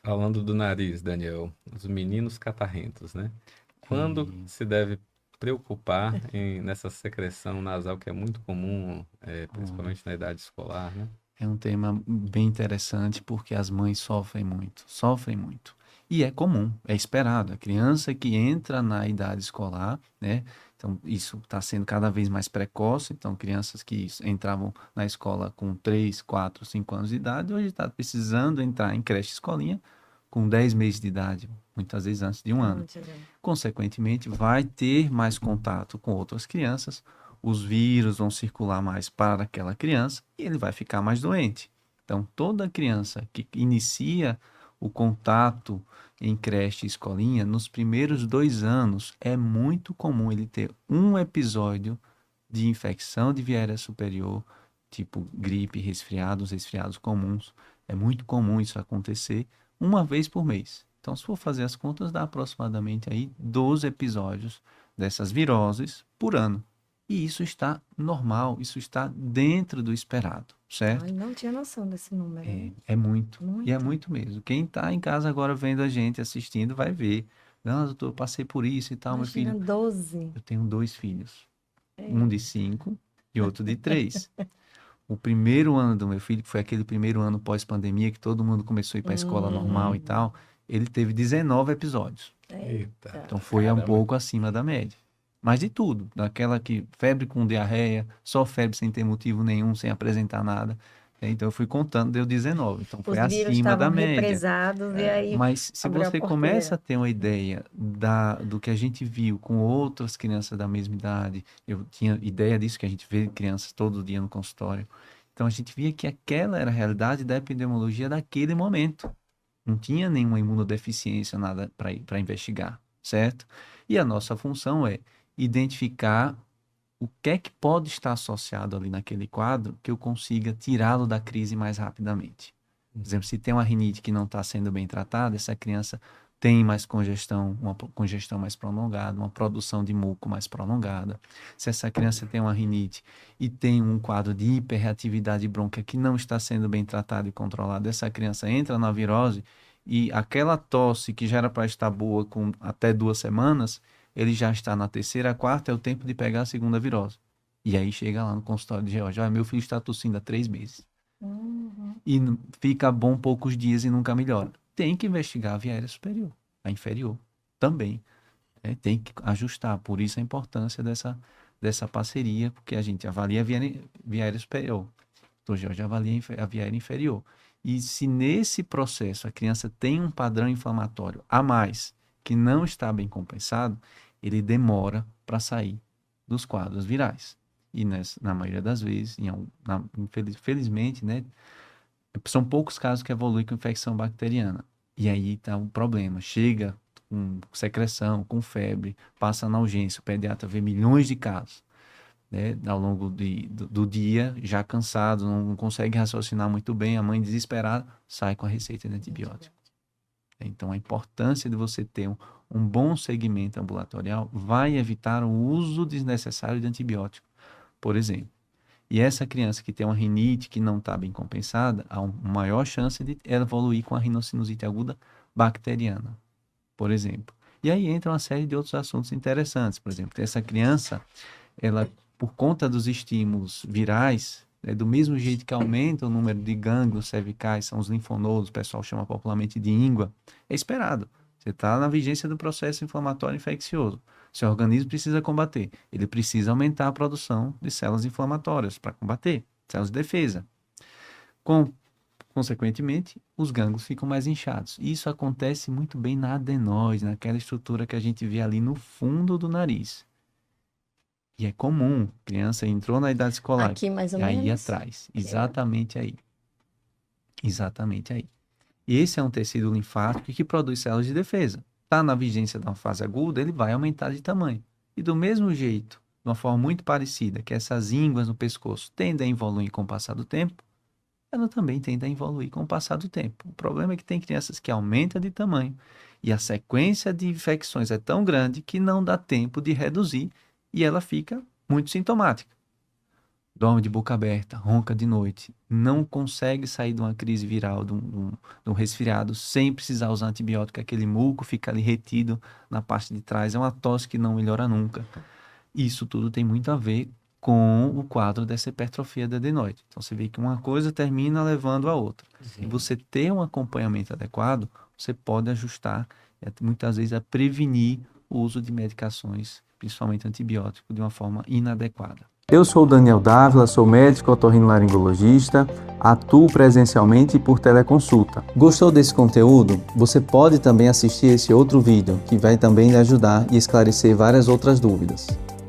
Falando do nariz, Daniel, os meninos catarrentos, né? Quando E, se deve preocupar nessa secreção nasal que é muito comum, olha, principalmente na idade escolar, né? é um tema bem interessante porque as mães sofrem muito, sofrem muito. E é comum, é esperado. A criança que entra na idade escolar, né? Então, isso está sendo cada vez mais precoce. Então, crianças que entravam na escola com 3, 4, 5 anos de idade, hoje está precisando entrar em creche escolinha com 10 meses de idade, muitas vezes antes de um ano. Muito bem. Consequentemente, vai ter mais contato com outras crianças, os vírus vão circular mais para aquela criança e ele vai ficar mais doente. Então, toda criança que inicia o contato em creche e escolinha, nos primeiros 2 anos, é muito comum ele ter um episódio de infecção de viária superior, tipo gripe, resfriados, resfriados comuns. É muito comum isso acontecer uma vez por mês. Então, se for fazer as contas, dá aproximadamente aí 12 episódios dessas viroses por ano. E isso está normal, isso está dentro do esperado, Ai, certo? não tinha noção desse número, É, hein? é muito. E é Muito. muito mesmo. Quem está em casa agora vendo a gente, assistindo, vai ver. Não, doutor, eu passei por isso e tal, meu Imagina filho. 12. Eu tenho 2 filhos. Um É. de 5 e outro de 3. O primeiro ano do meu filho, que foi aquele primeiro ano pós-pandemia, que todo mundo começou a ir para a escola normal e Hum, tal, ele teve 19 episódios. Eita, eita. Então foi um caramba. pouco acima da média. Mas de tudo, daquela que febre com diarreia, só febre sem ter motivo nenhum, sem apresentar nada. Então eu fui contando, deu 19. Então foi Os vírus acima da estavam média. represados e aí Mas se abriu a você começa a porteira. ter uma ideia do que a gente viu com outras crianças da mesma idade, eu tinha ideia disso, que a gente vê crianças todo dia no consultório. Então a gente via que aquela era a realidade da epidemiologia daquele momento. Não tinha nenhuma imunodeficiência, nada para investigar, certo? E a nossa função é identificar o que é que pode estar associado ali naquele quadro que eu consiga tirá-lo da crise mais rapidamente. Por exemplo, se tem uma rinite que não está sendo bem tratada, essa criança tem mais congestão, uma congestão mais prolongada, uma produção de muco mais prolongada. Se essa criança tem uma rinite e tem um quadro de hiperreatividade brônquia que não está sendo bem tratado e controlado, essa criança entra na virose e aquela tosse que já era para estar boa com até 2 semanas, ele já está na terceira, quarta, é o tempo de pegar a segunda virose. E aí chega lá no consultório de George, olha, meu filho está tossindo há 3 meses Uhum. e fica bom poucos dias e nunca melhora. Tem que investigar a via aérea superior, a inferior também. Tem que ajustar, por isso a importância dessa parceria, porque a gente avalia a via aérea superior, o George avalia a via aérea inferior. E se nesse processo a criança tem um padrão inflamatório a mais, que não está bem compensado, ele demora para sair dos quadros virais. E na maioria das vezes, infelizmente, né, são poucos casos que evoluem com infecção bacteriana. E aí está um problema. Chega com secreção, com febre, passa na urgência, o pediatra vê milhões de casos, né, ao longo do dia, já cansado, não consegue raciocinar muito bem, a mãe desesperada sai com a receita de antibiótico. Então, a importância de você ter um bom segmento ambulatorial vai evitar o uso desnecessário de antibiótico, por exemplo. E essa criança que tem uma rinite que não está bem compensada, há uma maior chance de ela evoluir com a rinocinusite aguda bacteriana, por exemplo. E aí entra uma série de outros assuntos interessantes. Por exemplo, essa criança, ela, por conta dos estímulos virais, do mesmo jeito que aumenta o número de gânglios cervicais, são os linfonodos, o pessoal chama popularmente de íngua, é esperado. Você está na vigência do processo inflamatório infeccioso. Seu organismo precisa combater. Ele precisa aumentar a produção de células inflamatórias para combater, células de defesa. Com, Consequentemente, os gânglios ficam mais inchados. Isso acontece muito bem na adenóide, naquela estrutura que a gente vê ali no fundo do nariz. E é comum, criança entrou na idade escolar, Aqui mais ou e aí menos. atrás, É. exatamente aí, exatamente aí. E esse é um tecido linfático que produz células de defesa. Está na vigência da fase aguda, ele vai aumentar de tamanho. E do mesmo jeito, de uma forma muito parecida, que essas ínguas no pescoço tendem a evoluir com o passar do tempo, ela também tende a evoluir com o passar do tempo. O problema é que tem crianças que aumentam de tamanho e a sequência de infecções é tão grande que não dá tempo de reduzir e ela fica muito sintomática. dorme de boca aberta, ronca de noite, não consegue sair de uma crise viral, de um resfriado, sem precisar usar antibiótico, aquele muco fica ali retido na parte de trás, é uma tosse que não melhora nunca. Isso tudo tem muito a ver com o quadro dessa hipertrofia da adenoide. Então, você vê que uma coisa termina levando a outra. E você ter um acompanhamento adequado, você pode ajustar, muitas vezes, a prevenir o uso de medicações, principalmente antibiótico, de uma forma inadequada. Eu sou o Daniel Dávila, sou médico otorrinolaringologista, atuo presencialmente e por teleconsulta. Gostou desse conteúdo? Você pode também assistir esse outro vídeo, que vai também lhe ajudar e esclarecer várias outras dúvidas.